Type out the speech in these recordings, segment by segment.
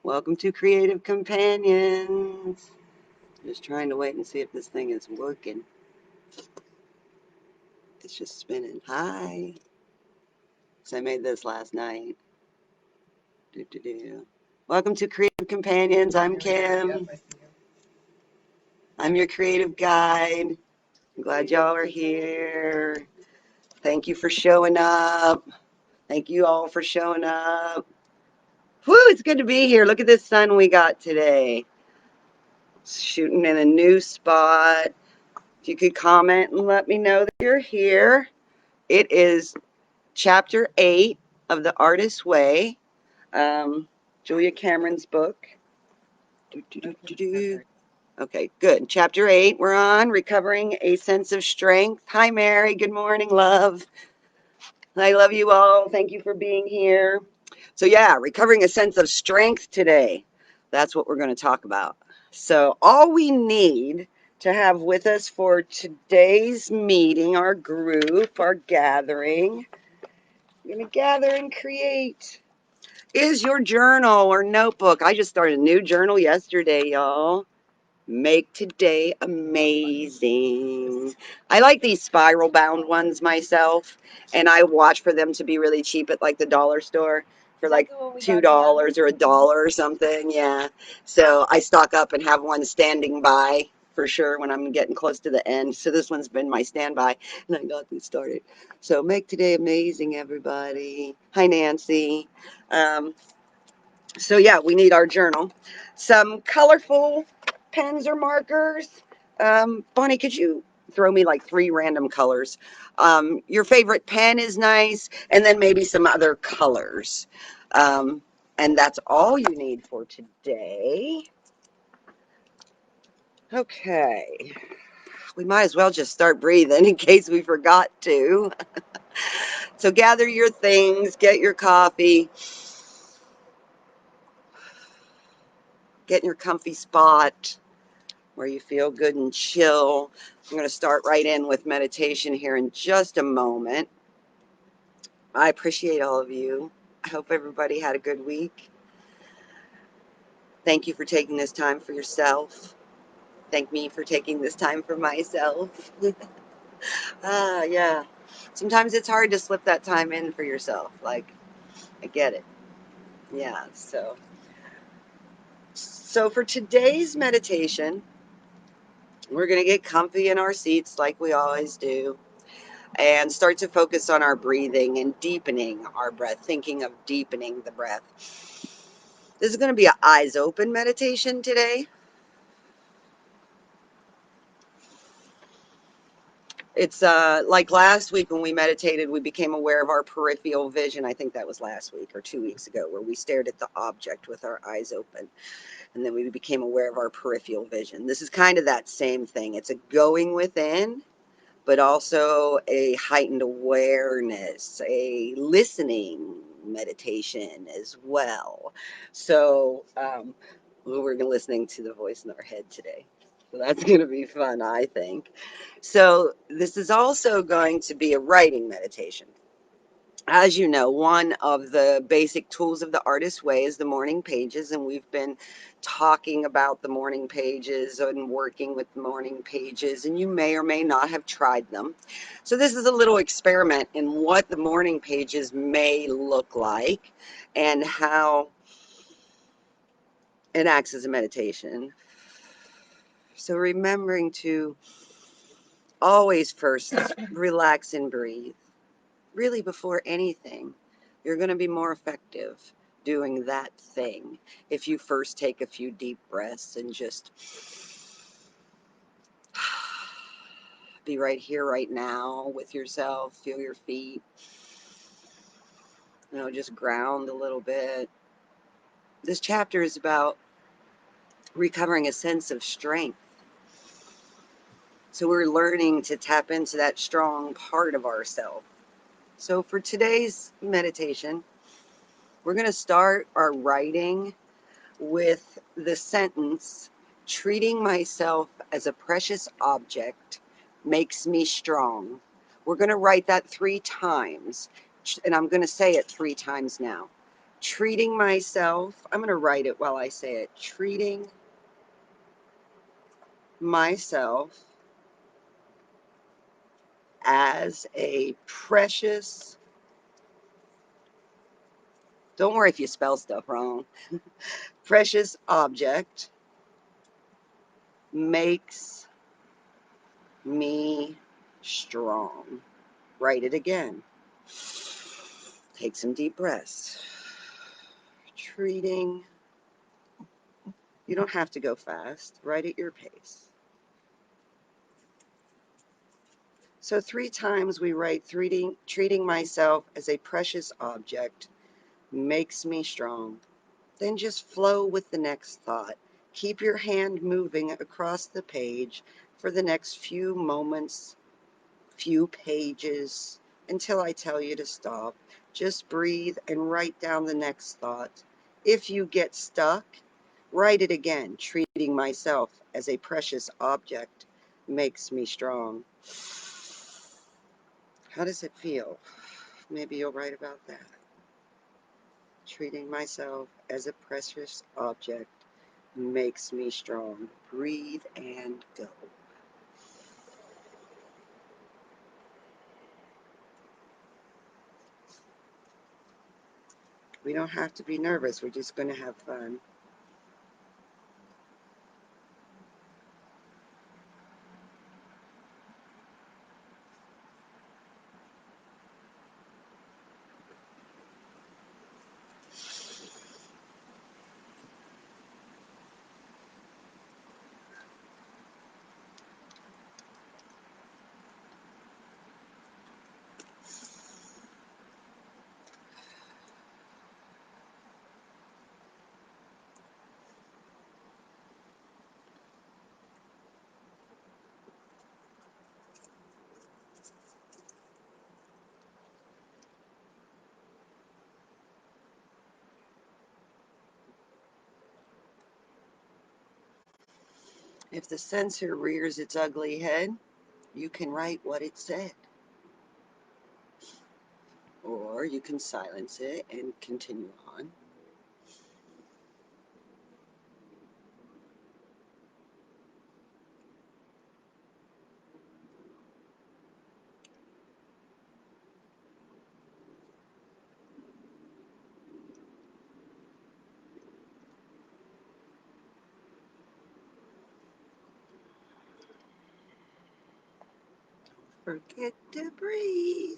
Welcome to Creative Companions. Just trying to wait and see if this thing is working. It's just spinning. Hi. So I made this last night. Do. Welcome to Creative Companions. I'm Kim. I'm your creative guide. I'm glad y'all are here. Thank you for showing up. Thank you all for showing up. Woo, it's good to be here. Look at this sun we got today. Shooting in a new spot. If you could comment and let me know that you're here. It is chapter 8 of The Artist's Way, Julia Cameron's book. Okay, good. Chapter 8, we're on Recovering a Sense of Strength. Hi, Mary. Good morning, love. I love you all. Thank you for being here. So, yeah, recovering a sense of strength today. That's what we're going to talk about. So, all we need to have with us for today's meeting, our group, our gathering, we're going to gather and create, is your journal or notebook. I just started a new journal yesterday, y'all. Make today amazing. I like these spiral bound ones myself, and I watch for them to be really cheap at like the dollar store for like $2 or $1 or something. Yeah. So I stock up and have one standing by for sure when I'm getting close to the end. So this one's been my standby, and I got this started. So make today amazing, everybody. Hi, Nancy. Um, so yeah, we need our journal. Some colorful pens or markers. Bonnie, could you throw me like 3 random colors? Your favorite pen is nice, and then maybe some other colors. And that's all you need for today. Okay. We might as well just start breathing in case we forgot to. So gather your things, get your coffee, get in your comfy spot where you feel good and chill. I'm going to start right in with meditation here in just a moment. I appreciate all of you. I hope everybody had a good week. Thank you for taking this time for yourself. Thank me for taking this time for myself. Yeah. Sometimes it's hard to slip that time in for yourself. Like, I get it. Yeah. So for today's meditation, we're going to get comfy in our seats like we always do, and start to focus on our breathing and deepening our breath, thinking of deepening the breath. This is going to be an eyes open meditation today. It's like last week when we meditated, we became aware of our peripheral vision. I think that was last week or 2 weeks ago, where we stared at the object with our eyes open. And then we became aware of our peripheral vision. This is kind of that same thing. It's a going within, but also a heightened awareness, a listening meditation as well. So we're listening to the voice in our head today. So that's going to be fun, I think. So this is also going to be a writing meditation. As you know, one of the basic tools of the Artist's Way is the morning pages, and we've been talking about the morning pages and working with the morning pages, and you may or may not have tried them. So this is a little experiment in what the morning pages may look like and how it acts as a meditation. So remembering to always first relax and breathe. Really, before anything, you're going to be more effective doing that thing if you first take a few deep breaths and just be right here, right now with yourself. Feel your feet, just ground a little bit. This chapter is about recovering a sense of strength. So we're learning to tap into that strong part of ourselves. So for today's meditation, we're going to start our writing with the sentence, treating myself as a precious object makes me strong. We're going to write that 3 times, and I'm going to say it 3 times now. treating myself, I'm going to write it while I say it, treating myself as a precious, don't worry if you spell stuff wrong, precious object makes me strong. Write it again. Take some deep breaths. Treating, you don't have to go fast, write at your pace. So 3 times we write treating myself as a precious object makes me strong. Then just flow with the next thought. Keep your hand moving across the page for the next few moments, few pages, until I tell you to stop. Just breathe and write down the next thought. If you get stuck, write it again. Treating myself as a precious object makes me strong. How does it feel? Maybe you'll write about that. Treating myself as a precious object makes me strong. Breathe and go. We don't have to be nervous. We're just going to have fun. If the censor rears its ugly head, you can write what it said. Or you can silence it and continue on. Forget to breathe.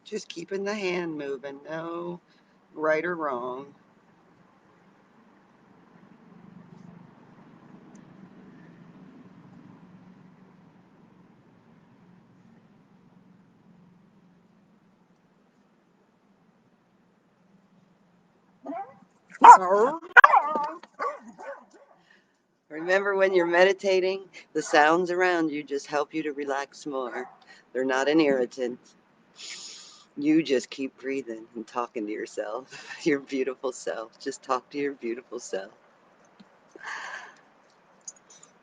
Just keeping the hand moving. No right or wrong. Remember when you're meditating, the sounds around you just help you to relax more. They're not an irritant. You just keep breathing and talking to yourself, your beautiful self. Just talk to your beautiful self.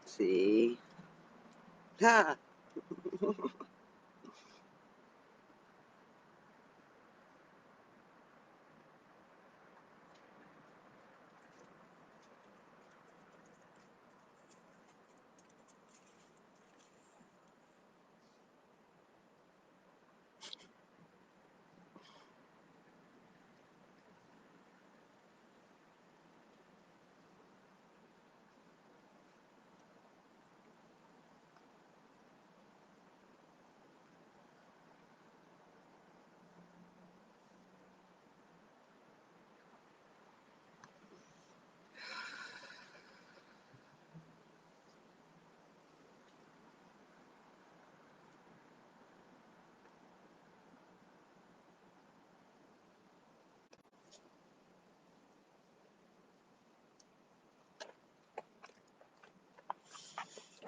See? Ha!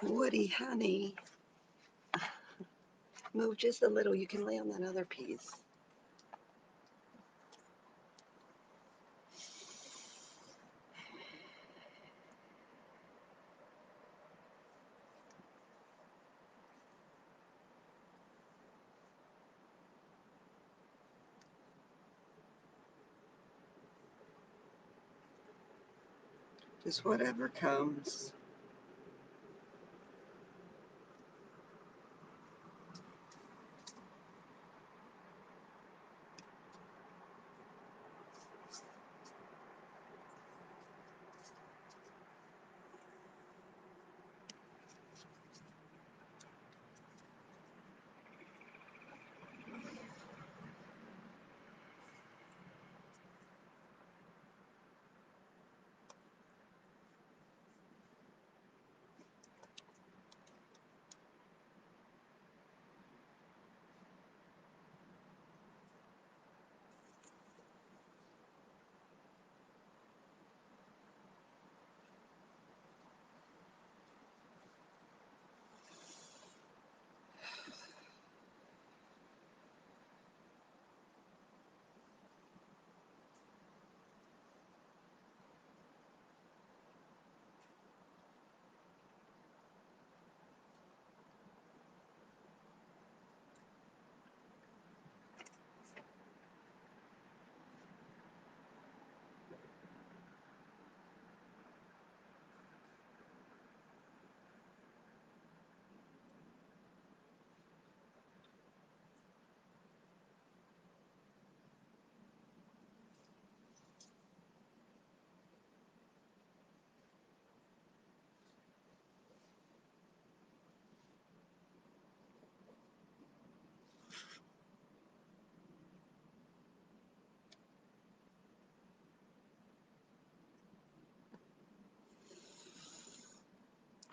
Woody, honey, move just a little. You can lay on that other piece. Just whatever comes.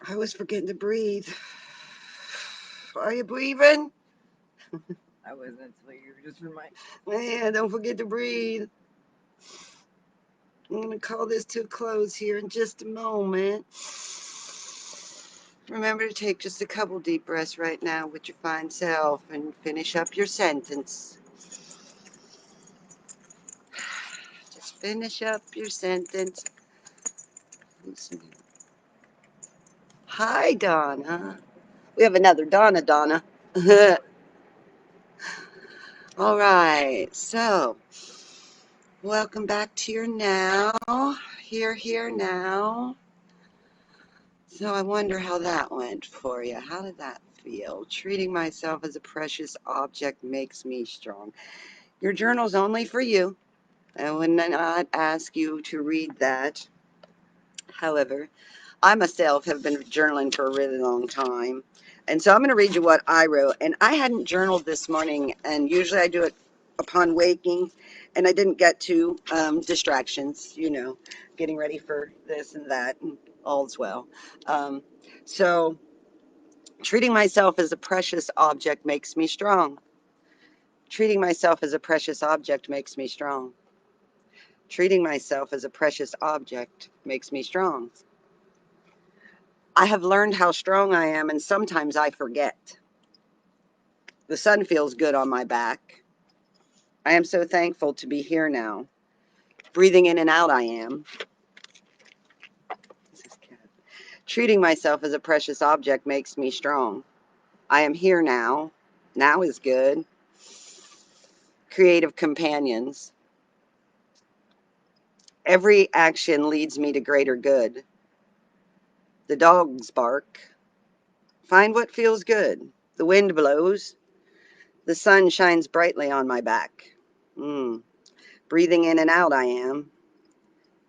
I was forgetting to breathe. Are you breathing? I wasn't, so you were just reminding. Man, don't forget to breathe. I'm going to call this to a close here in just a moment. Remember to take just a couple deep breaths right now with your fine self and finish up your sentence. Just finish up your sentence. Hi, Donna. We have another Donna. All right, so welcome back to your now. Here now. So I wonder how that went for you. How did that feel? Treating myself as a precious object makes me strong. Your journal's only for you. I would not ask you to read that. However, I myself have been journaling for a really long time. And so I'm going to read you what I wrote. And I hadn't journaled this morning, and usually I do it upon waking, and I didn't get to distractions, getting ready for this and that, and all's well. So treating myself as a precious object makes me strong. Treating myself as a precious object makes me strong. Treating myself as a precious object makes me strong. I have learned how strong I am, and sometimes I forget. The sun feels good on my back. I am so thankful to be here now. Breathing in and out, I am. Treating myself as a precious object makes me strong. I am here now. Now is good. Creative companions. Every action leads me to greater good. The dogs bark. Find what feels good. The wind blows. The sun shines brightly on my back. Breathing in and out, I am.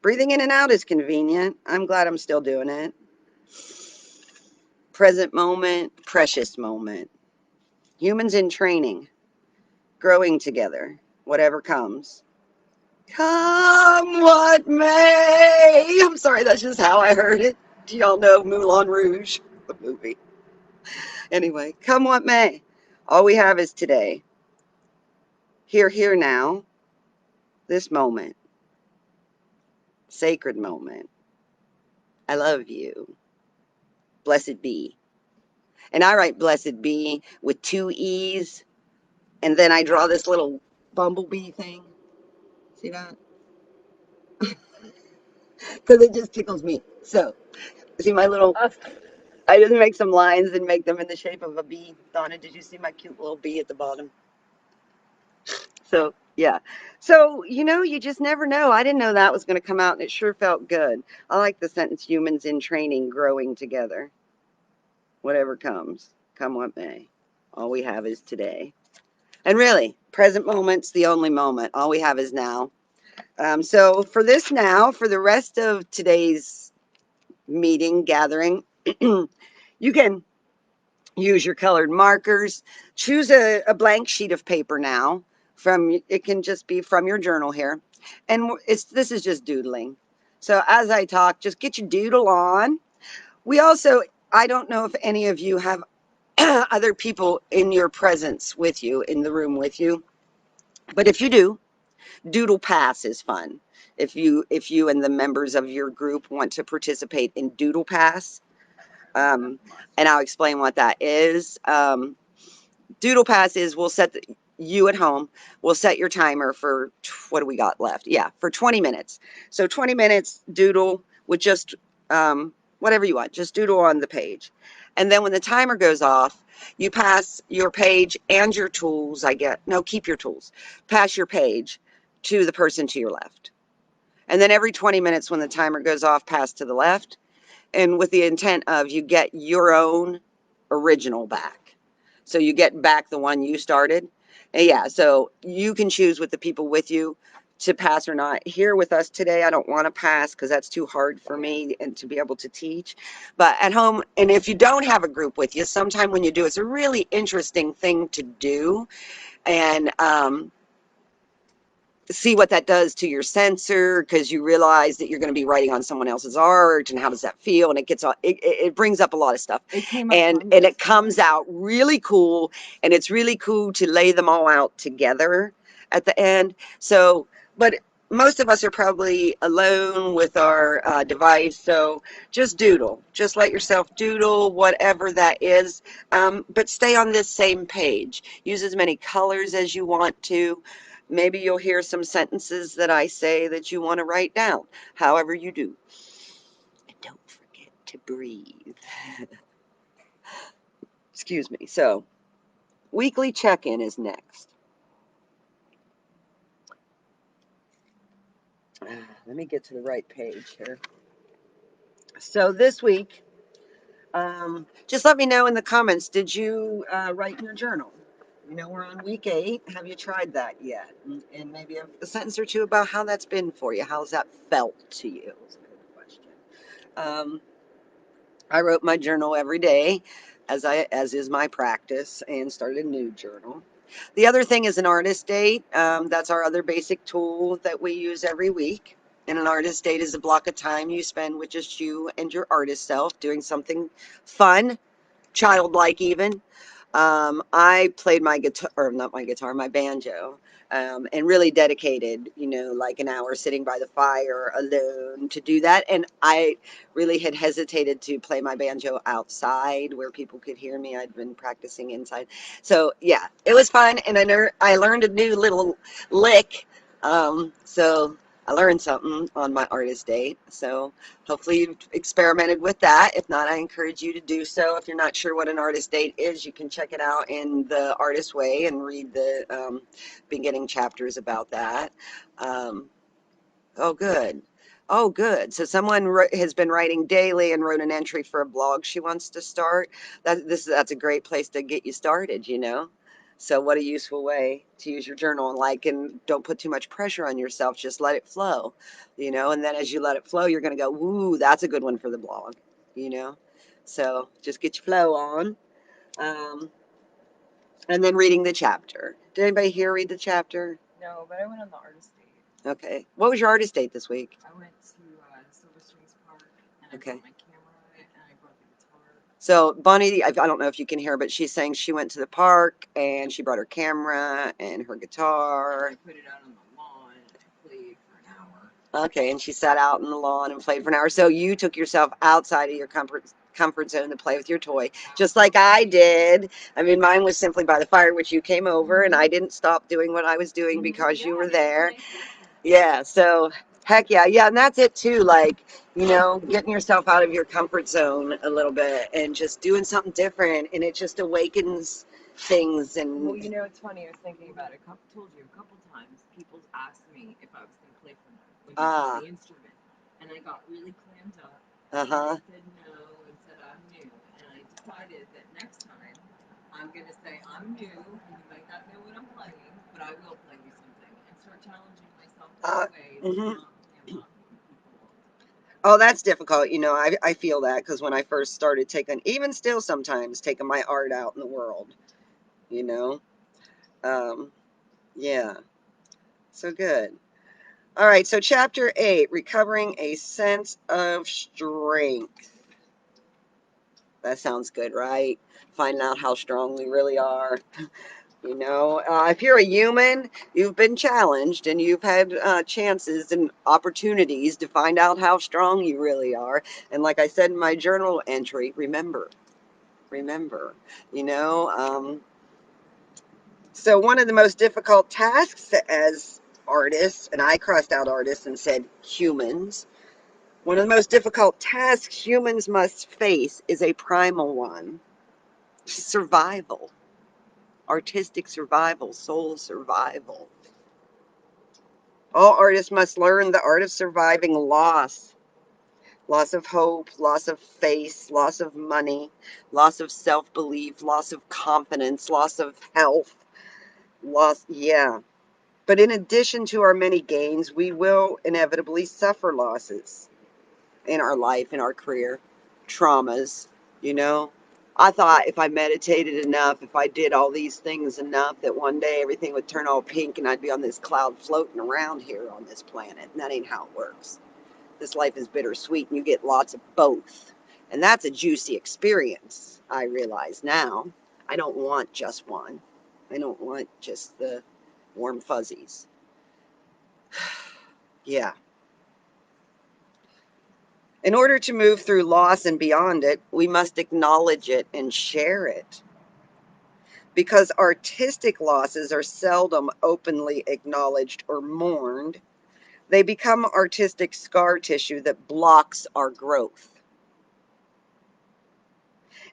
Breathing in and out is convenient. I'm glad I'm still doing it. Present moment, precious moment. Humans in training, growing together, whatever comes. Come what may. I'm sorry, that's just how I heard it. Do y'all know Moulin Rouge, the movie? Anyway, come what may. All we have is today. Here now. This moment. Sacred moment. I love you. blessed be. And I write blessed be with 2 E's, and then I draw this little bumblebee thing. See that? Because it just tickles me. So, see my little, I just make some lines and make them in the shape of a bee. Donna, did you see my cute little bee at the bottom? So, yeah. So, you just never know. I didn't know that was going to come out, and it sure felt good. I like the sentence humans in training growing together. Whatever comes, come what may. All we have is today. And really, present moment's the only moment. All we have is now. So, for this now, for the rest of today's meeting, gathering, you can use your colored markers. Choose a blank sheet of paper now. It can just be from your journal here, and this is just doodling. So as I talk, just get your doodle on. We also, I don't know if any of you have other people in your presence with you, in the room with you, but if you do, Doodle Pass is fun. If you and the members of your group want to participate in Doodle Pass, and I'll explain what that is. Doodle Pass is you at home will set your timer for what do we got left? Yeah, for 20 minutes. So 20 minutes doodle with just whatever you want, just doodle on the page. And then when the timer goes off, you pass your page and your tools. Keep your tools. Pass your page to the person to your left. And then every 20 minutes when the timer goes off, pass to the left. And with the intent of you get your own original back. So you get back the one you started. And yeah, so you can choose with the people with you to pass or not. Here with us today, I don't want to pass because that's too hard for me and to be able to teach. But at home, and if you don't have a group with you, sometime when you do, it's a really interesting thing to do. And see what that does to your sensor, because you realize that you're going to be writing on someone else's art, and how does that feel, and it brings up a lot of stuff, and it comes out really cool, and it's really cool to lay them all out together at the end. So but most of us are probably alone with our device, so just doodle, just let yourself doodle whatever that is, but stay on this same page. Use as many colors as you want to. Maybe you'll hear some sentences that I say that you want to write down. However you do. And don't forget to breathe. Excuse me. So, weekly check-in is next. Let me get to the right page here. So this week, just let me know in the comments, did you write in your journal? We're on week 8. Have you tried that yet? And maybe a sentence or two about how that's been for you. How's that felt to you? That's a good question. I wrote my journal every day, as is my practice, and started a new journal. The other thing is an artist date. That's our other basic tool that we use every week. And an artist date is a block of time you spend with just you and your artist self doing something fun, childlike even. I played my guitar, or not my guitar, my banjo, and really dedicated, like an hour sitting by the fire alone to do that. And I really had hesitated to play my banjo outside where people could hear me. I'd been practicing inside. So yeah, it was fun. And I learned a new little lick. So I learned something on my artist date. So hopefully you've experimented with that. If not, I encourage you to do so. If you're not sure what an artist date is, you can check it out in The Artist Way and read the beginning chapters about that. Oh, good. Oh, good. So someone has been writing daily and wrote an entry for a blog she wants to start. That's a great place to get you started. So what a useful way to use your journal, and don't put too much pressure on yourself. Just let it flow. And then as you let it flow, you're going to go, ooh, that's a good one for the blog. So just get your flow on. And then reading the chapter. Did anybody here read the chapter? No, but I went on the artist date. Okay. What was your artist date this week? I went to Silver Springs Park, and Okay. I brought my camera, and I brought the guitar. So Bonnie, I don't know if you can hear, but she's saying she went to the park and she brought her camera and her guitar. I put it out on the lawn, and I played for an hour. Okay, and she sat out in the lawn and played for an hour. So you took yourself outside of your comfort zone to play with your toy, just like I did. I mean, mine was simply by the fire, which you came over, and I didn't stop doing what I was doing because you Yeah, were that was a there. nice gesture. Yeah, so heck yeah, yeah, and that's it too. Like, getting yourself out of your comfort zone a little bit and just doing something different, and it just awakens things. Well, And it's funny. I was thinking about it. Told you a couple times. People asked me if I was going to play for them when you brought ah, the instrument, and I got really clammed up, and I uh-huh. said no and said I'm new, and I decided that next time I'm going to say I'm new, and you might not know what I'm playing, but I will play you something, and start challenging myself Uh, that way, and mhm. not mocking people all the time. Oh, that's difficult. I feel that because when I first started taking, even still sometimes taking my art out in the world, you know. Um, yeah, so good. All right, so chapter 8, recovering a sense of strength. That sounds good, right? Finding out how strong we really are. If you're a human, you've been challenged and you've had chances and opportunities to find out how strong you really are. And like I said in my journal entry, remember, you know. So one of the most difficult tasks as artists, and I crossed out artists and said humans, one of the most difficult tasks humans must face is a primal one: survival, artistic survival, soul survival. All artists must learn the art of surviving loss of hope, loss of faith, loss of money, loss of self belief, loss of confidence, loss of health, yeah. But in addition to our many gains, we will inevitably suffer losses in our life, in our career, traumas, you know. I thought if I meditated enough, if I did all these things enough, that one day everything would turn all pink and I'd be on this cloud floating around here on this planet. And that ain't how it works. This life is bittersweet and you get lots of both. And that's a juicy experience, I realize now. I don't want just one. I don't want just the warm fuzzies. Yeah. In order to move through loss and beyond it, we must acknowledge it and share it. Because artistic losses are seldom openly acknowledged or mourned, they become artistic scar tissue that blocks our growth.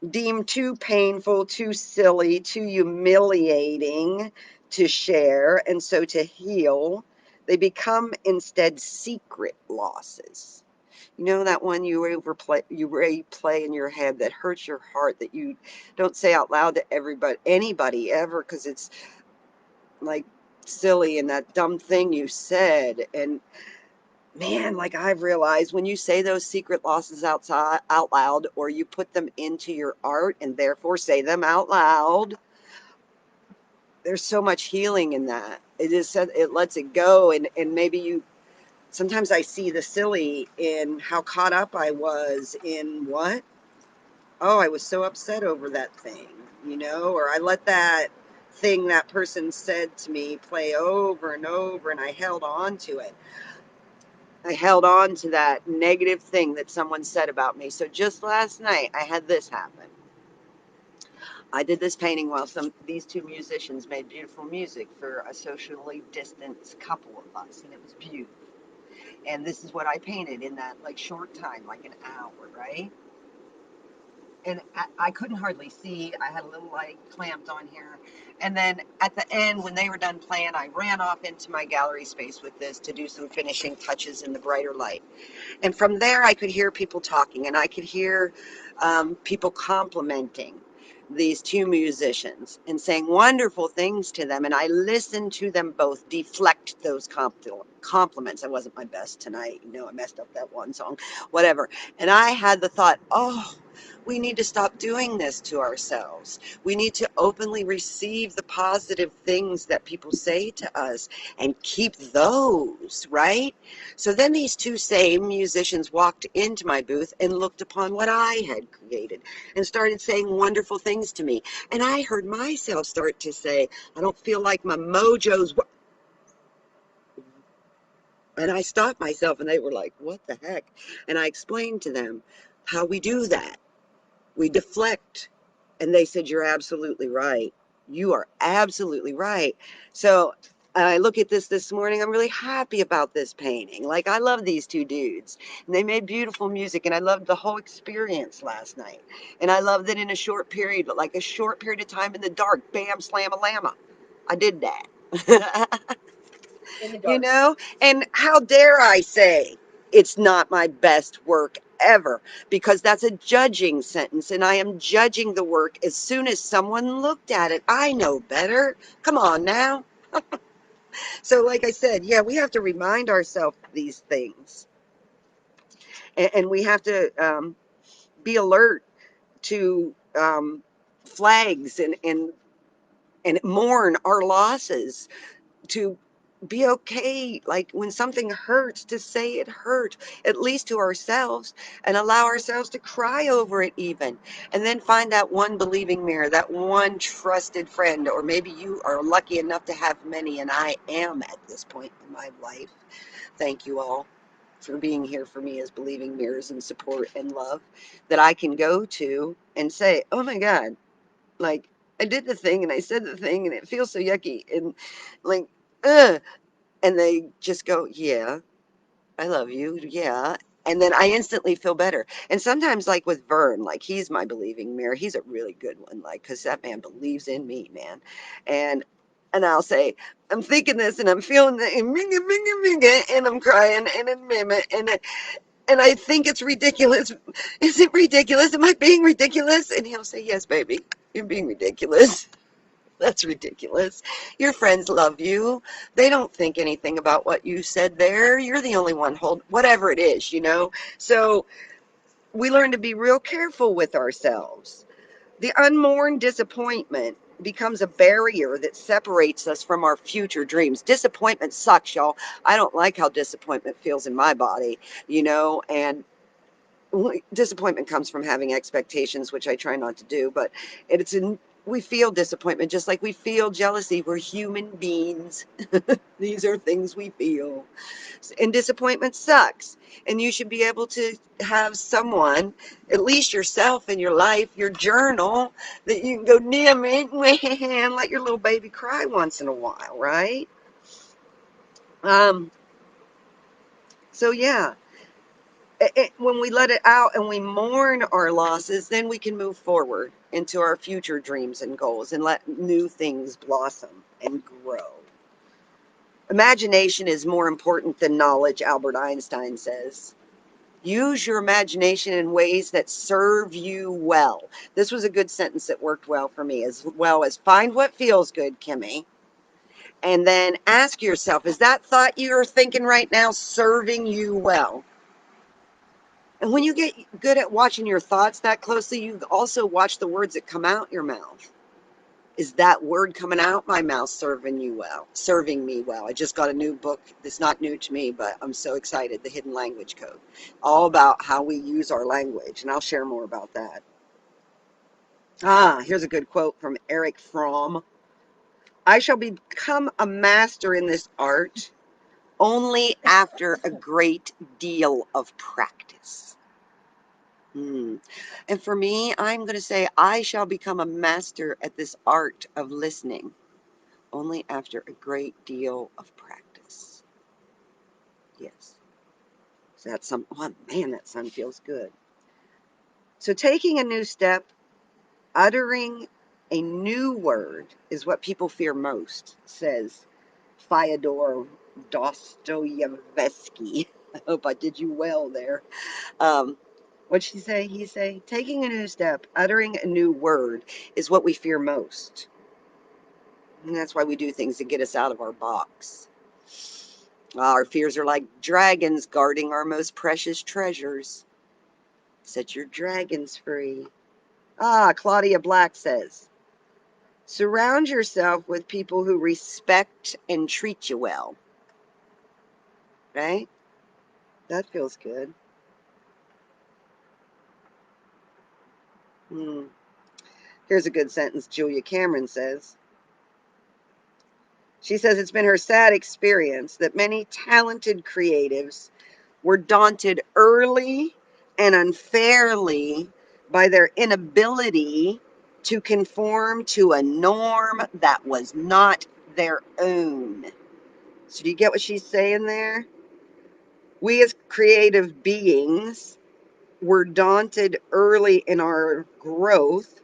Deemed too painful, too silly, too humiliating to share, and so to heal, they become instead secret losses. You know that one you replay in your head that hurts your heart that you don't say out loud to anybody ever because it's like silly and that dumb thing you said. And man, like I've realized when you say those secret losses out loud, or you put them into your art and therefore say them out loud, there's so much healing in that. It lets it go, and maybe you sometimes I see the silly in how caught up I was in what? Oh, I was so upset over that thing, or I let that thing that person said to me play over and over and I held on to it. I held on to that negative thing that someone said about me. So just last night, I had this happen. I did this painting while these two musicians made beautiful music for a socially distanced couple of us, and it was beautiful. And this is what I painted in that like short time, like an hour, right? And I couldn't hardly see. I had a little light clamped on here. And then at the end, when they were done playing, I ran off into my gallery space with this to do some finishing touches in the brighter light. And from there, I could hear people talking, and I could hear people complimenting these two musicians and saying wonderful things to them. And I listened to them both deflect those compliments. I wasn't my best tonight. I messed up that one song, whatever. And I had the thought, oh, we need to stop doing this to ourselves. We need to openly receive the positive things that people say to us and keep those, right? So then these two same musicians walked into my booth and looked upon what I had created and started saying wonderful things to me. And I heard myself start to say, I don't feel like my mojo's. And I stopped myself and they were like, what the heck? And I explained to them how we do that. We deflect. And they said, you're absolutely right. You are absolutely right. So I look at this morning. I'm really happy about this painting. Like, I love these two dudes. And they made beautiful music. And I loved the whole experience last night. And I love that in a short period, like a short period of time in the dark, bam, slam a llama. I did that. In the dark. You know? And how dare I say it's not my best work ever, because that's a judging sentence, and I am judging the work as soon as someone looked at it. I know better. Come on now. So, like I said, yeah, we have to remind ourselves these things, and we have to be alert to flags and mourn our losses, to be okay, like when something hurts, to say it hurt, at least to ourselves, and allow ourselves to cry over it even, and then find that one believing mirror, that one trusted friend, or maybe you are lucky enough to have many, and I am at this point in my life. Thank you all for being here for me as believing mirrors and support and love, that I can go to and say, oh my God, like, I did the thing and I said the thing and it feels so yucky, and like, ugh. And they just go, yeah, I love you. Yeah. And then I instantly feel better. And sometimes, like with Vern, like he's my believing mirror. He's a really good one, like, because that man believes in me, man. And I'll say, I'm thinking this and I'm feeling that, and minga, minga, minga, and I'm crying and a mimic, and I think it's ridiculous. Is it ridiculous? Am I being ridiculous? And he'll say, yes, baby, you're being ridiculous. That's ridiculous. Your friends love you. They don't think anything about what you said there. You're the only one hold whatever it is, you know? So we learn to be real careful with ourselves. The unmourned disappointment becomes a barrier that separates us from our future dreams. Disappointment sucks, y'all. I don't like how disappointment feels in my body, you know, and disappointment comes from having expectations, which I try not to do, but it's in, we feel disappointment just like we feel jealousy. We're human beings. These are things we feel. And disappointment sucks. And you should be able to have someone, at least yourself in your life, your journal, that you can go, damn it, and let your little baby cry once in a while, right? Um, so yeah, when we let it out and we mourn our losses, then we can move forward into our future dreams and goals and let new things blossom and grow. Imagination is more important than knowledge, Albert Einstein says. Use your imagination in ways that serve you well. This was a good sentence that worked well for me, as well as find what feels good, Kimmy. And then ask yourself, is that thought you're thinking right now serving you well? And when you get good at watching your thoughts that closely, you also watch the words that come out your mouth. Is that word coming out my mouth serving you well, serving me well? I just got a new book. It's not new to me, but I'm so excited. The Hidden Language Code, all about how we use our language. And I'll share more about that. Here's a good quote from Eric Fromm. I shall become a master in this art only after a great deal of practice. And for me, I'm going to say I shall become a master at this art of listening only after a great deal of practice. Yes. So that's some, oh man, that sun feels good. So taking a new step, uttering a new word is what people fear most, says Fyodor Dostoevsky. I hope I did you well there. What'd she say? He say, taking a new step, uttering a new word is what we fear most. And that's why we do things to get us out of our box. Our fears are like dragons guarding our most precious treasures. Set your dragons free. Claudia Black says, surround yourself with people who respect and treat you well. Right? That feels good. Here's a good sentence Julia Cameron says. She says it's been her sad experience that many talented creatives were daunted early and unfairly by their inability to conform to a norm that was not their own. So, do you get what she's saying there? We as creative beings were daunted early in our growth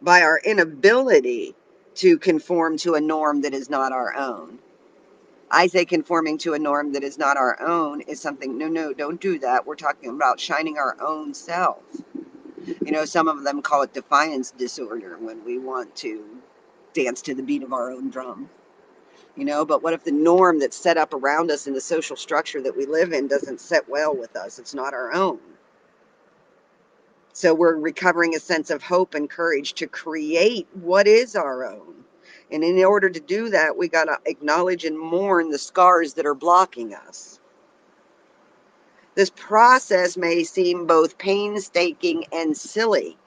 by our inability to conform to a norm that is not our own. I say conforming to a norm that is not our own is something, no, don't do that. We're talking about shining our own self. You know, some of them call it defiance disorder when we want to dance to the beat of our own drum. You know, but what if the norm that's set up around us in the social structure that we live in doesn't sit well with us? It's not our own. So we're recovering a sense of hope and courage to create what is our own. And in order to do that, we got to acknowledge and mourn the scars that are blocking us. This process may seem both painstaking and silly,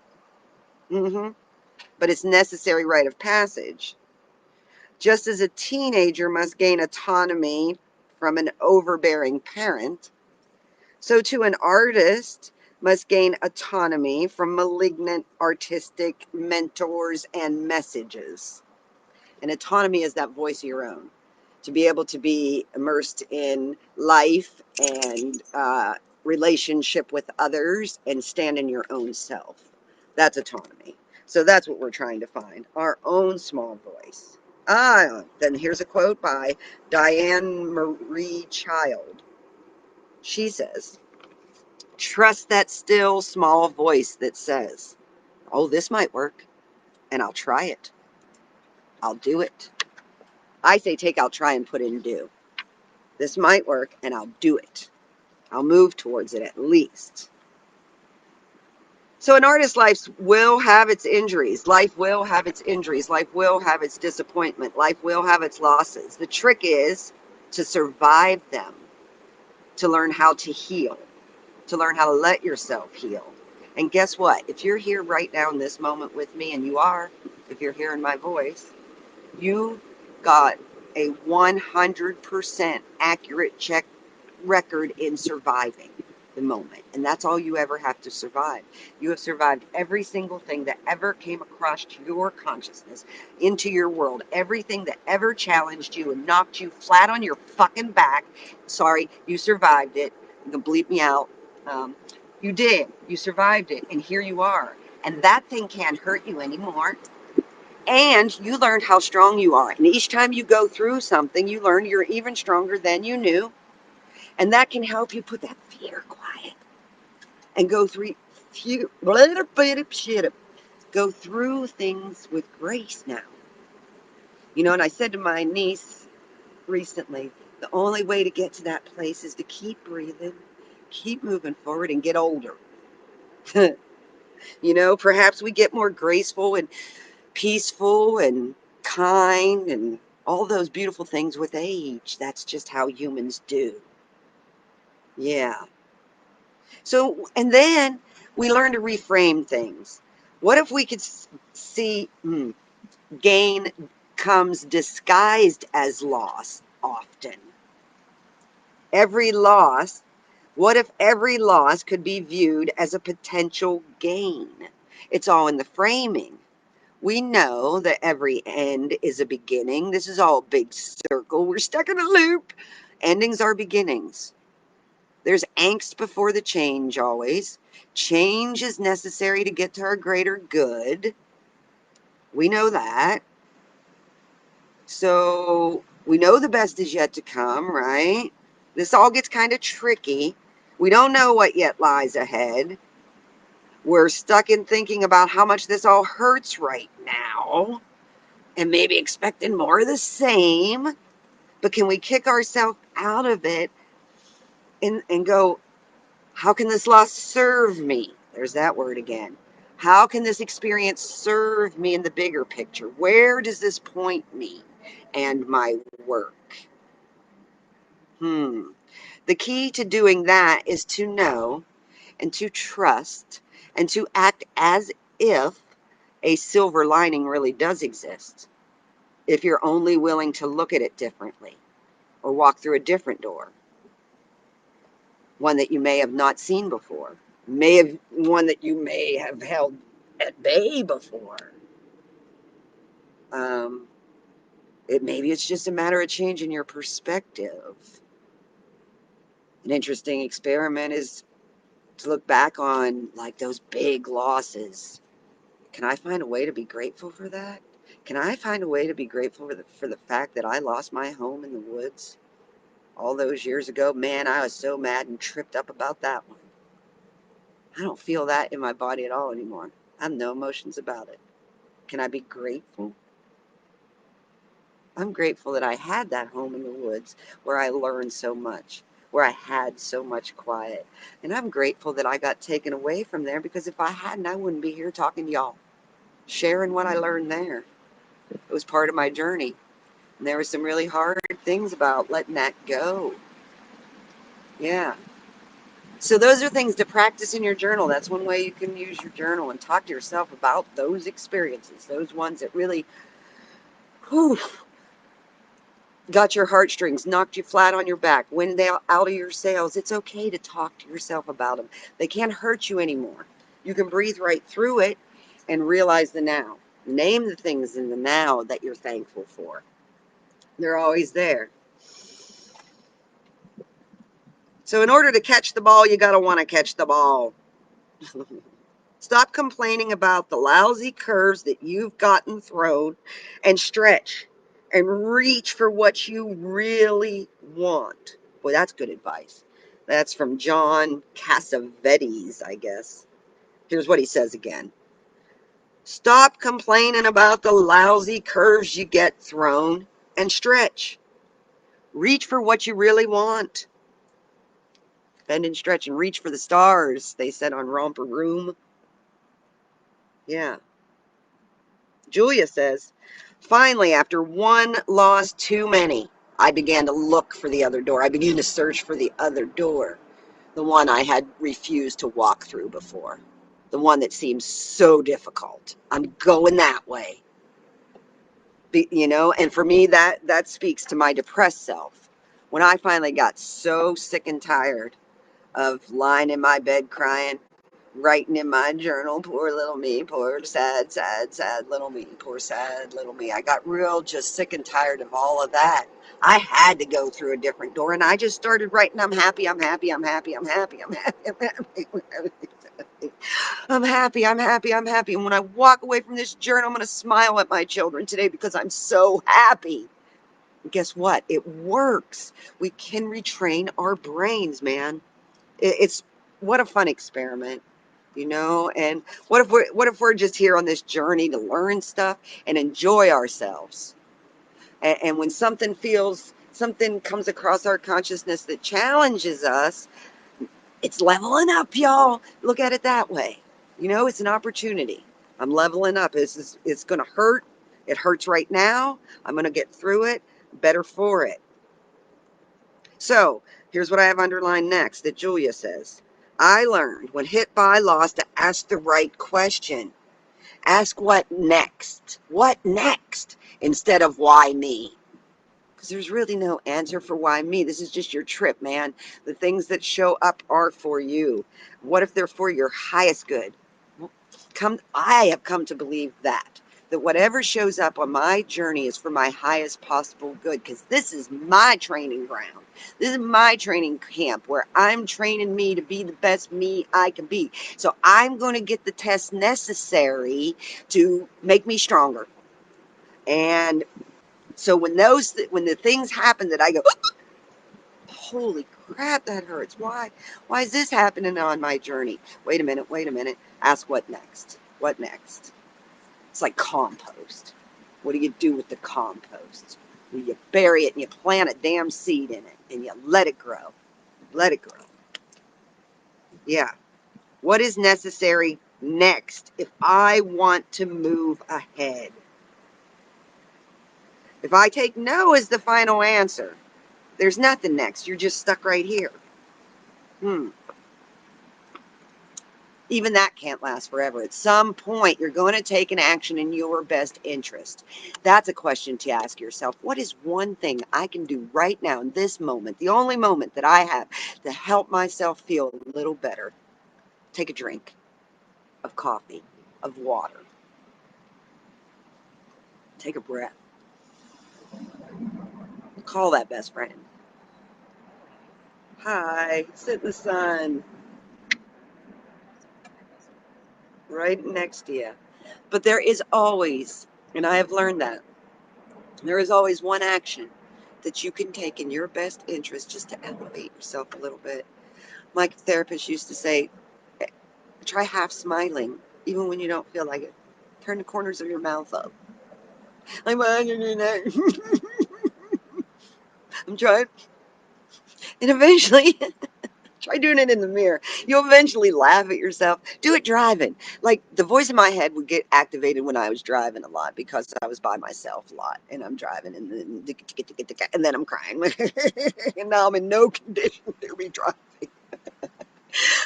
but it's necessary rite of passage. Just as a teenager must gain autonomy from an overbearing parent, so too an artist must gain autonomy from malignant artistic mentors and messages. And autonomy is that voice of your own. To be able to be immersed in life and relationship with others and stand in your own self. That's autonomy. So that's what we're trying to find, our own small voice. Then here's a quote by Diane Marie Child. She says, trust that still small voice that says, oh, this might work, and I'll try it. I'll do it. I say take out try and put in do. This might work, and I'll do it. I'll move towards it at least. So an artist's life will have its injuries. Life will have its injuries. Life will have its disappointment. Life will have its losses. The trick is to survive them, to learn how to heal, to learn how to let yourself heal. And guess what? If you're here right now in this moment with me, and you are, if you're hearing my voice, you got a 100% accurate check record in surviving the moment. And that's all you ever have to survive. You have survived every single thing that ever came across your consciousness, into your world, everything that ever challenged you and knocked you flat on your fucking back. Sorry, you survived it. You can bleep me out. You did. You survived it. And here you are. And that thing can't hurt you anymore. And you learned how strong you are. And each time you go through something, you learn you're even stronger than you knew. And that can help you put that fear quiet and go through things with grace now. You know, and I said to my niece recently, the only way to get to that place is to keep breathing, keep moving forward, and get older. You know, perhaps we get more graceful and peaceful and kind and all those beautiful things with age. That's just how humans do. Yeah. So, and then we learn to reframe things. What if we could see gain comes disguised as loss often? Every loss, what if every loss could be viewed as a potential gain? It's all in the framing. We know that every end is a beginning. This is all a big circle. We're stuck in a loop. Endings are beginnings. There's angst before the change always. Change is necessary to get to our greater good. We know that. So we know the best is yet to come, right? This all gets kind of tricky. We don't know what yet lies ahead. We're stuck in thinking about how much this all hurts right now and maybe expecting more of the same. But can we kick ourselves out of it and go, how can this loss serve me? There's that word again. How can this experience serve me in the bigger picture? Where does this point me and my work? The key to doing that is to know and to trust and to act as if a silver lining really does exist. if you're only willing to look at it differently or walk through a different door, one that you may have not seen before, one that you may have held at bay before. Um, maybe it's just a matter of changing your perspective. An interesting experiment is to look back on like those big losses. Can I find a way to be grateful for that? Can I find a way to be grateful for the fact that I lost my home in the woods all those years ago? Man, I was so mad and tripped up about that one. I don't feel that in my body at all anymore. I have no emotions about it. Can I be grateful? I'm grateful that I had that home in the woods where I learned so much, where I had so much quiet. And I'm grateful that I got taken away from there, because if I hadn't, I wouldn't be here talking to y'all, sharing what I learned there. It was part of my journey. And there were some really hard things about letting that go. Yeah. So those are things to practice in your journal. That's one way you can use your journal and talk to yourself about those experiences, those ones that really, whew, got your heartstrings, knocked you flat on your back, wind out of your sails. It's okay to talk to yourself about them. They can't hurt you anymore. You can breathe right through it and realize the now. Name the things in the now that you're thankful for. They're always there. So in order to catch the ball, you got to want to catch the ball. Stop complaining about the lousy curves that you've gotten thrown, and stretch and reach for what you really want. Boy, that's good advice. That's from John Cassavetes, I guess. Here's what he says again. Stop complaining about the lousy curves you get thrown, and stretch. Reach for what you really want. Bend and stretch and reach for the stars, they said on Romper Room. Yeah. Julia says, finally, after one loss too many, I began to look for the other door. I began to search for the other door, the one I had refused to walk through before, the one that seemed so difficult. I'm going that way. And for me, that speaks to my depressed self. When I finally got so sick and tired of lying in my bed crying, writing in my journal, poor little me, poor sad, sad, sad little me, poor sad little me. I got real just sick and tired of all of that. I had to go through a different door, and I just started writing, I'm happy, I'm happy, I'm happy, I'm happy, I'm happy, I'm happy, I'm happy, I'm happy, I'm happy. And when I walk away from this journal, I'm going to smile at my children today because I'm so happy. And guess what? It works. We can retrain our brains, man. It's what a fun experiment. And what if we're just here on this journey to learn stuff and enjoy ourselves, and when something comes across our consciousness that challenges us, it's leveling up, y'all. Look at it that way. It's an opportunity. I'm leveling up. It's going to hurt. It hurts right now. I'm going to get through it, better for it. So here's what I have underlined next that Julia says. I learned when hit by loss to ask the right question. Ask what next? What next? Instead of why me? Because there's really no answer for why me. This is just your trip, man. The things that show up are for you. What if they're for your highest good? I have come to believe that whatever shows up on my journey is for my highest possible good, because this is my training ground. This is my training camp where I'm training me to be the best me I can be. So I'm going to get the tests necessary to make me stronger. And so when the things happen that I go, holy crap, that hurts. Why is this happening on my journey? Wait a minute. Ask what next? What next? It's like compost. What do you do with the compost? Well, you bury it and you plant a damn seed in it and you let it grow. Let it grow. Yeah. What is necessary next if I want to move ahead? If I take no as the final answer, there's nothing next. You're just stuck right here. Even that can't last forever. At some point, you're going to take an action in your best interest. That's a question to ask yourself. What is one thing I can do right now in this moment, the only moment that I have, to help myself feel a little better? Take a drink of coffee, of water. Take a breath. Call that best friend. Hi, sit in the sun right next to you. But there is always, and I have learned that, there is always one action that you can take in your best interest just to elevate yourself a little bit. My therapist used to say, try half smiling, even when you don't feel like it. Turn the corners of your mouth up. I'm trying. And eventually, try doing it in the mirror. You'll eventually laugh at yourself. Do it driving. Like the voice in my head would get activated when I was driving a lot because I was by myself a lot and I'm driving and then I'm crying. And now I'm in no condition to be driving.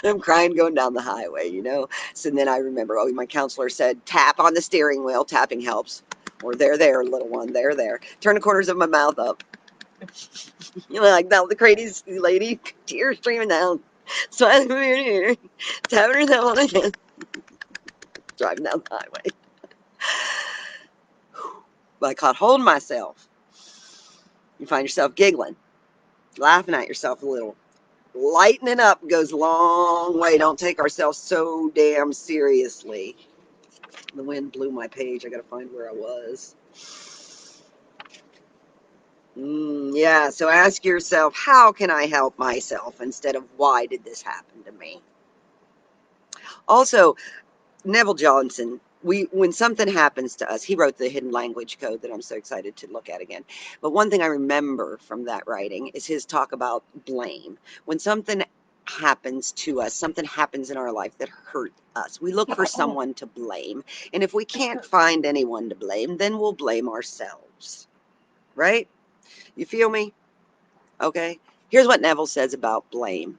I'm crying going down the highway, you know? So then I remember, oh, my counselor said, tap on the steering wheel. Tapping helps. Or there, little one. There. Turn the corners of my mouth up. You know, like that, the crazy lady, tears streaming down. Smiling from ear to ear. Tapping herself on the head. Driving down the highway. But I caught hold of myself. You find yourself giggling, laughing at yourself a little. Lightening up goes a long way. Don't take ourselves so damn seriously. The wind blew my page. I gotta find where I was. Yeah, so ask yourself, how can I help myself instead of why did this happen to me? Also, Neville Johnson, when something happens to us, he wrote the Hidden Language Code that I'm so excited to look at again. But one thing I remember from that writing is his talk about blame. When something happens to us, something happens in our life that hurt us, we look for someone to blame. And if we can't find anyone to blame, then we'll blame ourselves. Right? You feel me? Okay. Here's what Neville says about blame.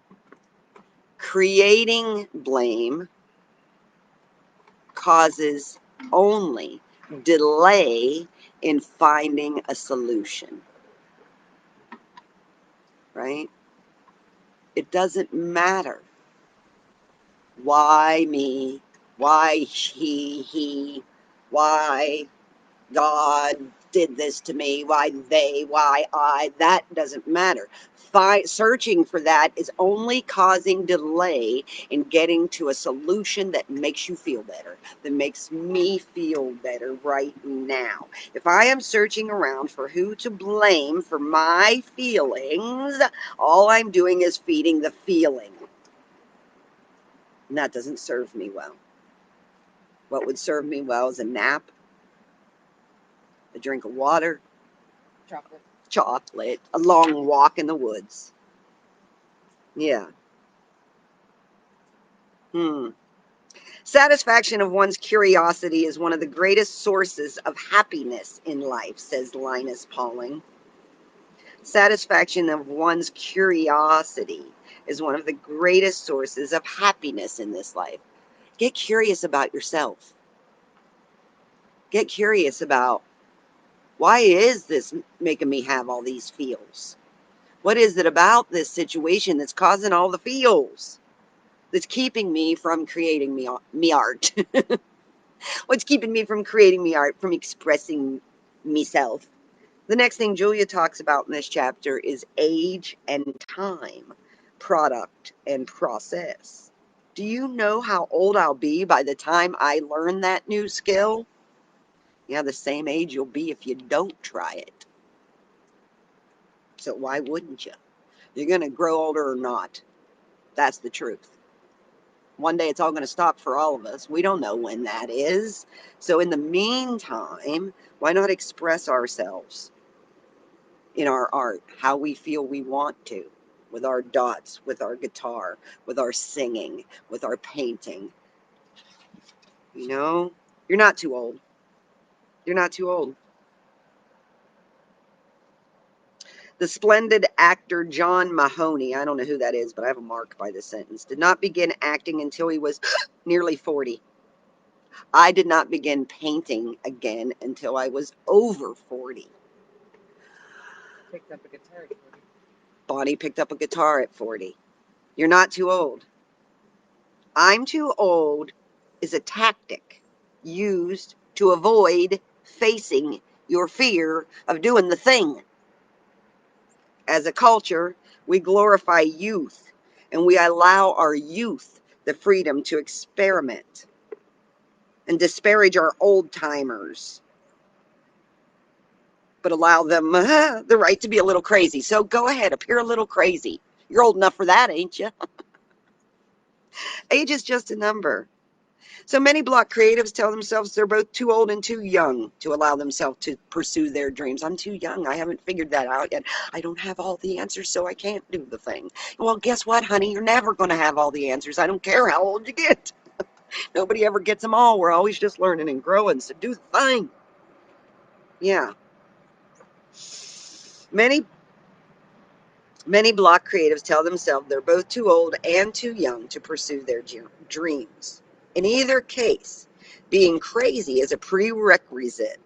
Creating blame causes only delay in finding a solution, right? It doesn't matter why me, why he, why God did this to me, why I, that doesn't matter. Searching for that is only causing delay in getting to a solution that makes you feel better, that makes me feel better right now. If I am searching around for who to blame for my feelings, all I'm doing is feeding the feeling. And that doesn't serve me well. What would serve me well is a nap, a drink of water, chocolate, a long walk in the woods. Yeah. Satisfaction of one's curiosity is one of the greatest sources of happiness in life, says Linus Pauling. Satisfaction of one's curiosity is one of the greatest sources of happiness in this life. Get curious about yourself. Get curious about, why is this making me have all these feels? What is it about this situation that's causing all the feels? That's keeping me from creating me art? What's keeping me from creating me art, from expressing myself? The next thing Julia talks about in this chapter is age and time, product and process. Do you know how old I'll be by the time I learn that new skill? Yeah, the same age you'll be if you don't try it. So why wouldn't you? You're going to grow older or not. That's the truth. One day it's all going to stop for all of us. We don't know when that is. So in the meantime, why not express ourselves in our art, how we feel we want to, with our dots, with our guitar, with our singing, with our painting? You know, you're not too old. You're not too old. The splendid actor John Mahoney, I don't know who that is, but I have a mark by this sentence, did not begin acting until he was nearly 40. I did not begin painting again until I was over 40. Picked up a guitar at 40. Bonnie picked up a guitar at 40. You're not too old. I'm too old is a tactic used to avoid facing your fear of doing the thing. As a culture, we glorify youth and we allow our youth the freedom to experiment and disparage our old timers, but allow them the right to be a little crazy. So go ahead, appear a little crazy. You're old enough for that, ain't you? Age is just a number. So many Block creatives tell themselves they're both too old and too young to allow themselves to pursue their dreams. I'm too young. I haven't figured that out yet. I don't have all the answers, so I can't do the thing. Well, guess what, honey? You're never going to have all the answers. I don't care how old you get. Nobody ever gets them all. We're always just learning and growing, so do the thing. Yeah. Many Block creatives tell themselves they're both too old and too young to pursue their dreams. In either case, being crazy is a prerequisite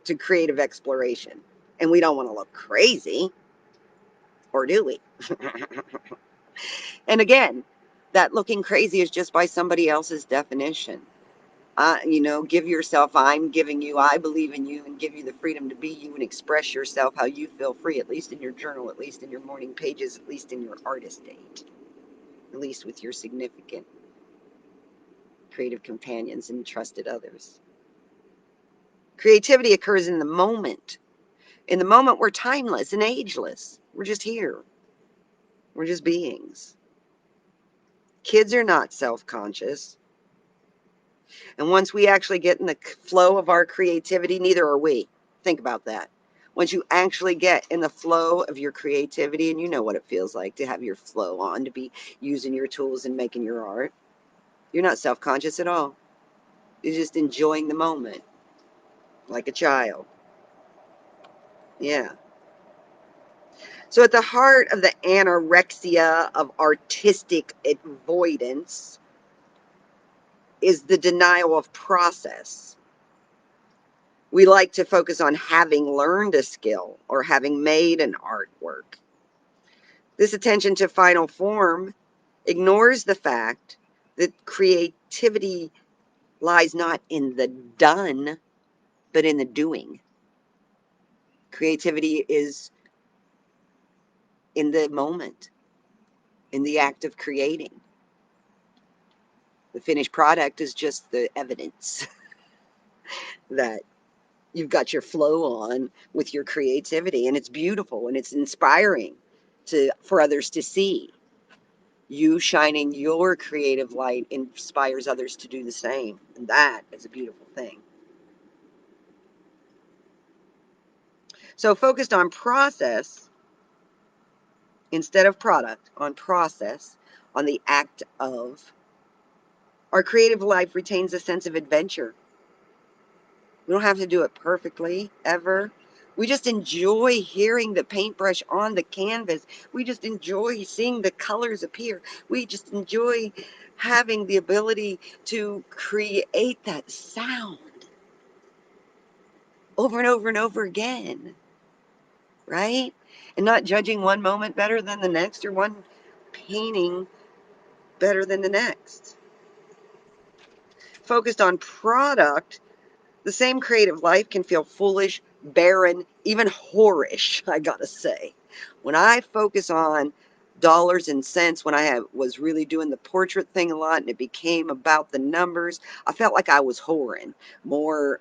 to creative exploration. And we don't want to look crazy, or do we? And again, that looking crazy is just by somebody else's definition. Give yourself, I'm giving you, I believe in you, and give you the freedom to be you and express yourself how you feel free, at least in your journal, at least in your morning pages, at least in your artist date, at least with your significant creative companions and trusted others. Creativity occurs in the moment. In the moment, we're timeless and ageless. We're just here. We're just beings. Kids are not self-conscious. And once we actually get in the flow of our creativity, neither are we. Think about that. Once you actually get in the flow of your creativity, and you know what it feels like to have your flow on, to be using your tools and making your art, you're not self-conscious at all. You're just enjoying the moment like a child. Yeah. So at the heart of the anorexia of artistic avoidance is the denial of process. We like to focus on having learned a skill or having made an artwork. This attention to final form ignores the fact that creativity lies not in the done, but in the doing. Creativity is in the moment, in the act of creating. The finished product is just the evidence that you've got your flow on with your creativity, and it's beautiful and it's inspiring for others to see. You shining your creative light inspires others to do the same, and that is a beautiful thing. So focused on process instead of product, on process, on the act of, our creative life retains a sense of adventure. We don't have to do it perfectly, ever. We just enjoy hearing the paintbrush on the canvas. We just enjoy seeing the colors appear. We just enjoy having the ability to create that sound over and over and over again, right? And not judging one moment better than the next or one painting better than the next. Focused on product, the same creative life can feel foolish, barren, even whorish, I gotta say. When I focus on dollars and cents, when I was really doing the portrait thing a lot and it became about the numbers, I felt like I was whoring. More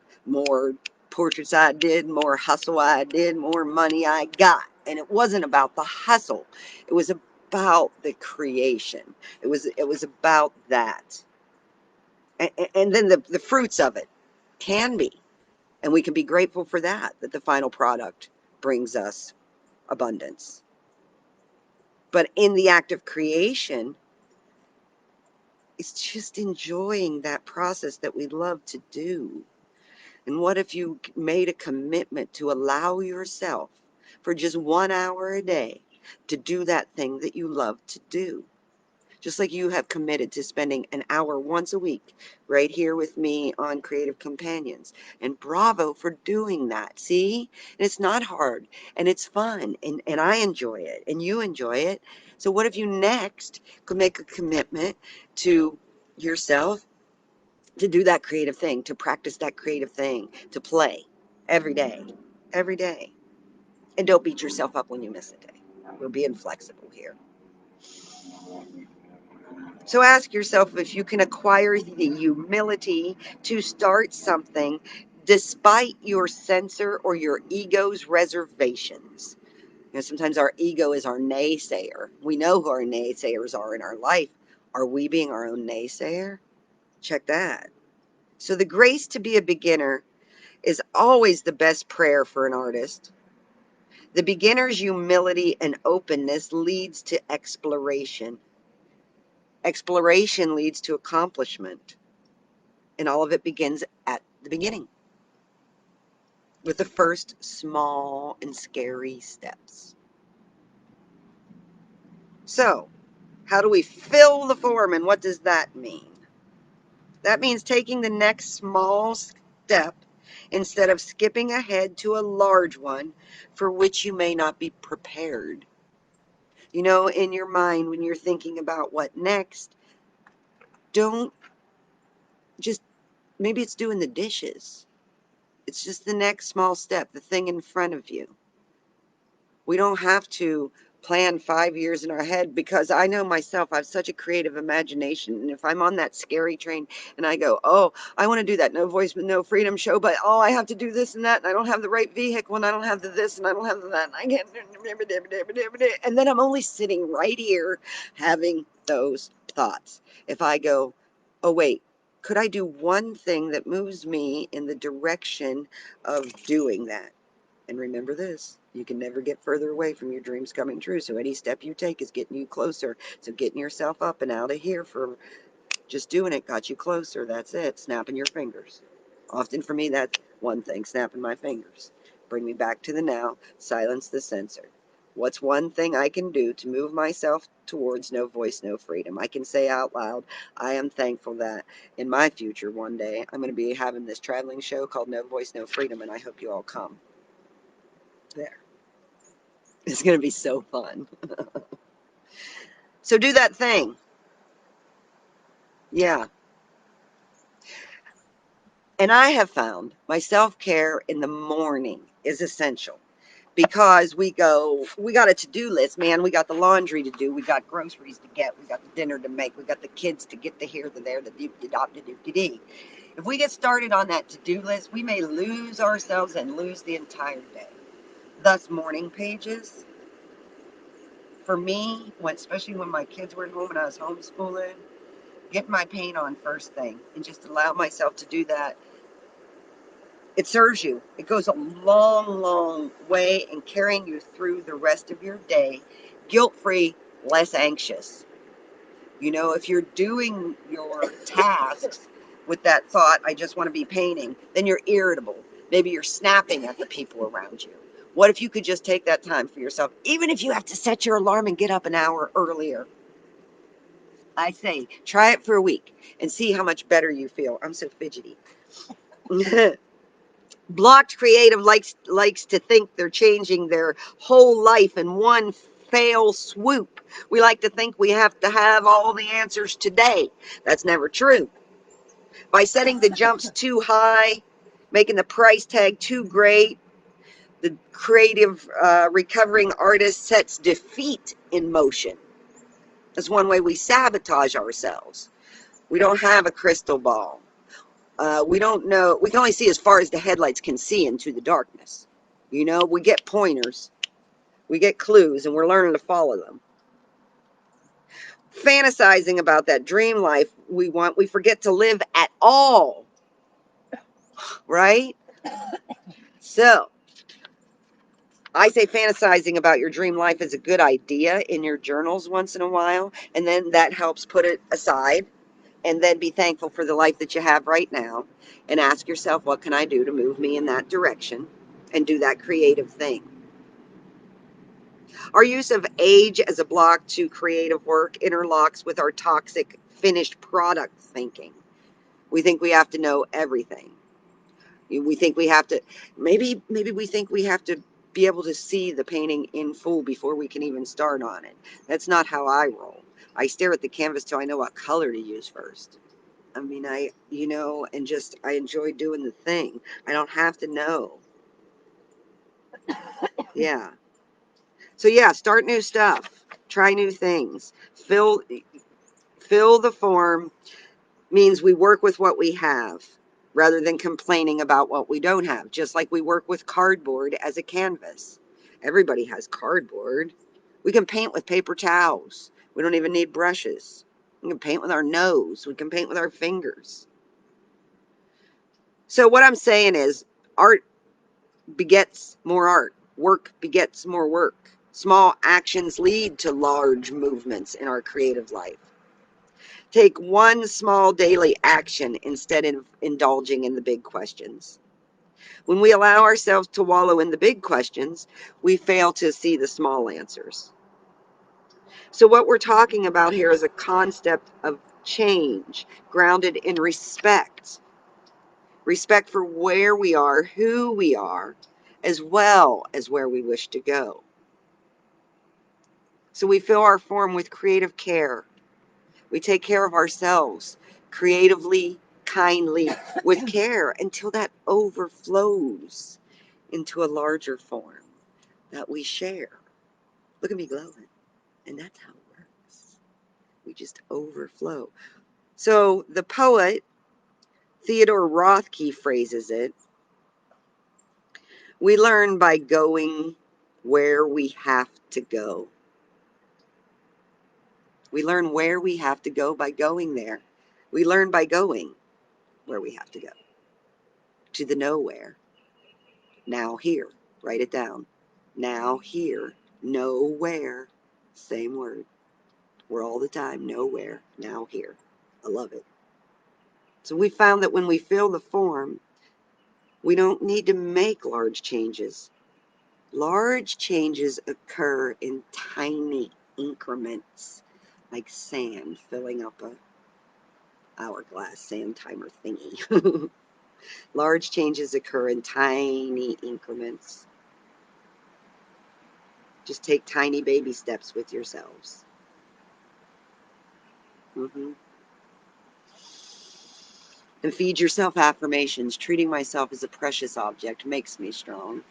portraits I did, more hustle I did, more money I got. And it wasn't about the hustle. It was about the creation. It was about that. And then the fruits of it can be. And we can be grateful for that the final product brings us abundance. But in the act of creation, it's just enjoying that process that we love to do. And what if you made a commitment to allow yourself, for just 1 hour a day to do that thing that you love to do. Just like you have committed to spending an hour once a week right here with me on Creative Companions. And bravo for doing that. See? And it's not hard and it's fun and I enjoy it and you enjoy it. So what if you next could make a commitment to yourself to do that creative thing, to practice that creative thing, to play every day, every day. And don't beat yourself up when you miss a day. We're being flexible here. So ask yourself if you can acquire the humility to start something despite your censor or your ego's reservations. You know, sometimes our ego is our naysayer. We know who our naysayers are in our life. Are we being our own naysayer? Check that. So the grace to be a beginner is always the best prayer for an artist. The beginner's humility and openness leads to exploration. Exploration leads to accomplishment. And all of it begins at the beginning with the first small and scary steps. So, how do we fill the form and what does that mean? That means taking the next small step instead of skipping ahead to a large one for which you may not be prepared. You know, in your mind, when you're thinking about what next, don't just, maybe it's doing the dishes. It's just the next small step, the thing in front of you. We don't have to plan 5 years in our head because I know myself, I have such a creative imagination. And if I'm on that scary train and I go, oh, I want to do that No Voice, No Freedom show, but oh, I have to do this and that, and I don't have the right vehicle, and I don't have the this, and I don't have the that, and I can't, and then I'm only sitting right here having those thoughts. If I go, oh, wait, could I do one thing that moves me in the direction of doing that? And remember this, you can never get further away from your dreams coming true. So any step you take is getting you closer. So getting yourself up and out of here for just doing it got you closer. That's it. Snapping your fingers. Often for me, that's one thing, snapping my fingers. Bring me back to the now. Silence the censor. What's one thing I can do to move myself towards no voice, no freedom? I can say out loud, I am thankful that in my future one day, I'm going to be having this traveling show called No Voice, No Freedom, and I hope you all come. There. It's going to be so fun. So do that thing. Yeah. And I have found my self-care in the morning is essential because we got a to-do list, man. We got the laundry to do. We got groceries to get. We got the dinner to make. We got the kids to get the here, the there, the doop, the doop. If we get started on that to-do list, we may lose ourselves and lose the entire day. Thus, morning pages, for me, especially when my kids were at home and I was homeschooling, get my paint on first thing and just allow myself to do that. It serves you. It goes a long, long way in carrying you through the rest of your day, guilt-free, less anxious. You know, if you're doing your tasks with that thought, I just want to be painting, then you're irritable. Maybe you're snapping at the people around you. What if you could just take that time for yourself, even if you have to set your alarm and get up an hour earlier? I say, try it for a week and see how much better you feel. I'm so fidgety. Blocked creative likes to think they're changing their whole life in one fail swoop. We like to think we have to have all the answers today. That's never true. By setting the jumps too high, making the price tag too great, the creative recovering artist sets defeat in motion. That's one way we sabotage ourselves. We don't have a crystal ball. We don't know. We can only see as far as the headlights can see into the darkness. You know, we get pointers, we get clues, and we're learning to follow them. Fantasizing about that dream life we want, we forget to live at all, right? So, I say fantasizing about your dream life is a good idea in your journals once in a while, and then that helps put it aside, and then be thankful for the life that you have right now, and ask yourself, what can I do to move me in that direction, and do that creative thing. Our use of age as a block to creative work interlocks with our toxic finished product thinking. We think we have to know everything. We think we have to, maybe we think we have to be able to see the painting in full before we can even start on it. That's not how I roll. I stare at the canvas till I know what color to use first. I mean, and just, I enjoy doing the thing. I don't have to know. Yeah. So yeah, start new stuff. Try new things. Fill the form means we work with what we have rather than complaining about what we don't have, just like we work with cardboard as a canvas. Everybody has cardboard. We can paint with paper towels. We don't even need brushes. We can paint with our nose. We can paint with our fingers. So what I'm saying is art begets more art. Work begets more work. Small actions lead to large movements in our creative life. Take one small daily action instead of indulging in the big questions. When we allow ourselves to wallow in the big questions, we fail to see the small answers. So, what we're talking about here is a concept of change grounded in respect for where we are, who we are, as well as where we wish to go. So, we fill our form with creative care. We take care of ourselves creatively, kindly, with care until that overflows into a larger form that we share. Look at me glowing. And that's how it works. We just overflow. So the poet Theodore Rothke phrases it, we learn by going where we have to go. We learn where we have to go by going there. We learn by going where we have to go. To the nowhere. Now here. Write it down. Now here. Nowhere. Same word. We're all the time. Nowhere. Now here. I love it. So we found that when we fill the form, we don't need to make large changes. Large changes occur in tiny increments, like sand filling up a hourglass sand timer thingy. Large changes occur in tiny increments. Just take tiny baby steps with yourselves. hmm And feed yourself affirmations. Treating myself as a precious object makes me strong.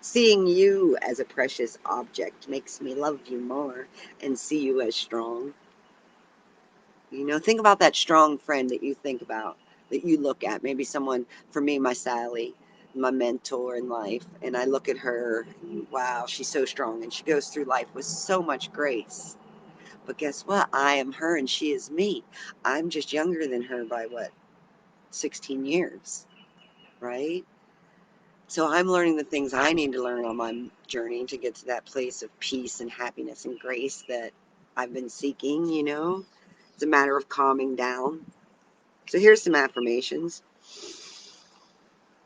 Seeing you as a precious object makes me love you more and see you as strong. Think about that strong friend that you think about, that you look at. Maybe someone, for me, my Sally, my mentor in life, and I look at her, and wow, she's so strong, and she goes through life with so much grace. But guess what? I am her and she is me. I'm just younger than her by what, 16 years, right? So I'm learning the things I need to learn on my journey to get to that place of peace and happiness and grace that I've been seeking. It's a matter of calming down. So here's some affirmations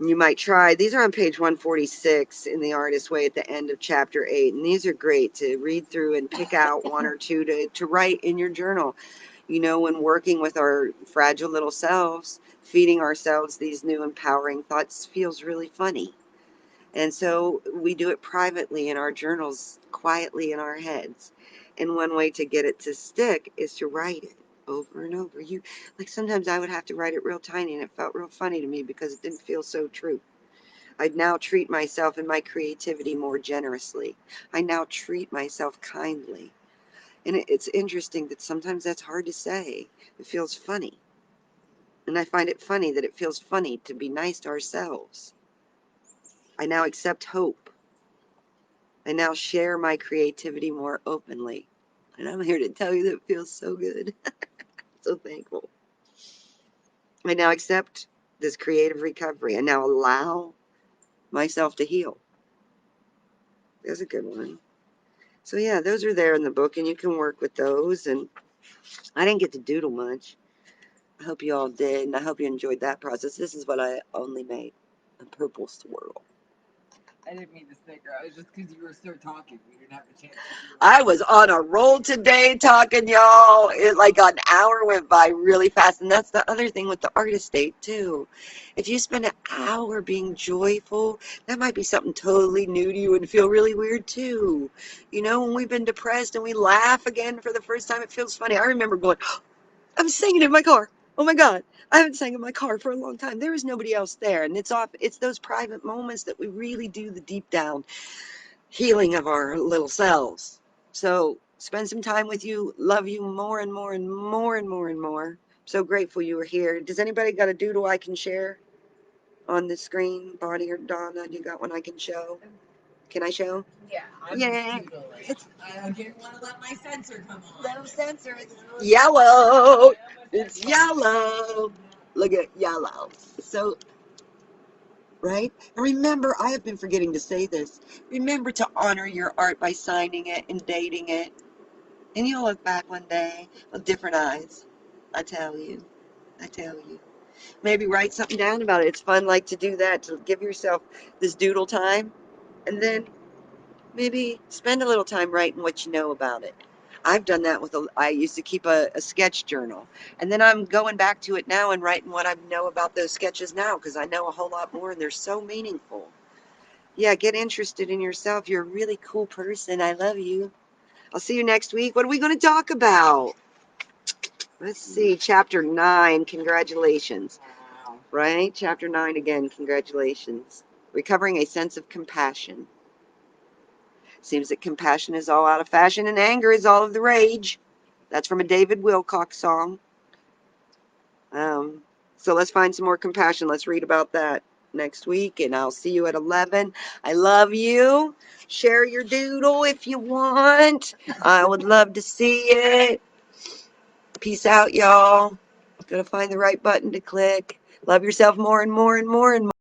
you might try. These are on page 146 in The Artist Way at the end of chapter 8. And these are great to read through and pick out one or two to write in your journal. When working with our fragile little selves, feeding ourselves these new empowering thoughts feels really funny. And so we do it privately in our journals, quietly in our heads. And one way to get it to stick is to write it over and over. Sometimes I would have to write it real tiny and it felt real funny to me because it didn't feel so true. I'd now treat myself and my creativity more generously. I now treat myself kindly. And it's interesting that sometimes that's hard to say. It feels funny. And I find it funny that it feels funny to be nice to ourselves. I now accept hope. I now share my creativity more openly. And I'm here to tell you that it feels so good. So thankful. I now accept this creative recovery. I now allow myself to heal. There's a good one. So yeah, those are there in the book and you can work with those. And I didn't get to doodle much. I hope you all did. And I hope you enjoyed that process. This is what I only made. A purple swirl. I didn't mean to snicker. I was just because you were still talking. We didn't have a chance to do it. I was on a roll today talking, y'all. It like an hour went by really fast. And that's the other thing with the artist date, too. If you spend an hour being joyful, that might be something totally new to you and feel really weird, too. You know, when we've been depressed and we laugh again for the first time, it feels funny. I remember going, I'm singing in my car. Oh my God. I haven't sang in my car for a long time. There was nobody else there. And it's those private moments that we really do the deep down healing of our little selves. So spend some time with you. Love you more and more and more and more and more. So grateful you were here. Does anybody got a doodle I can share on the screen? Bonnie or Donna, you got one I can show? Can I show? Yeah, I'm Yeah. just doodling. I didn't want to let my sensor come on. Let them censor it. Yellow. It's yellow. Look at yellow. So, right? And remember, I have been forgetting to say this. Remember to honor your art by signing it and dating it. And you'll look back one day with different eyes. I tell you. I tell you. Maybe write something down about it. It's fun, like, to do that, to give yourself this doodle time. And then maybe spend a little time writing what you know about it. I've done that I used to keep a sketch journal. And then I'm going back to it now and writing what I know about those sketches now because I know a whole lot more and they're so meaningful. Yeah, get interested in yourself. You're a really cool person. I love you. I'll see you next week. What are we going to talk about? Let's see. Chapter 9. Congratulations. Wow. Right? Chapter 9 again. Congratulations. Recovering a sense of compassion. Seems that compassion is all out of fashion and anger is all of the rage. That's from a David Wilcox song. So let's find some more compassion. Let's read about that next week, and I'll see you at 11. I love you. Share your doodle if you want. I would love to see it. Peace out, y'all. Gotta find the right button to click. Love yourself more and more and more and more.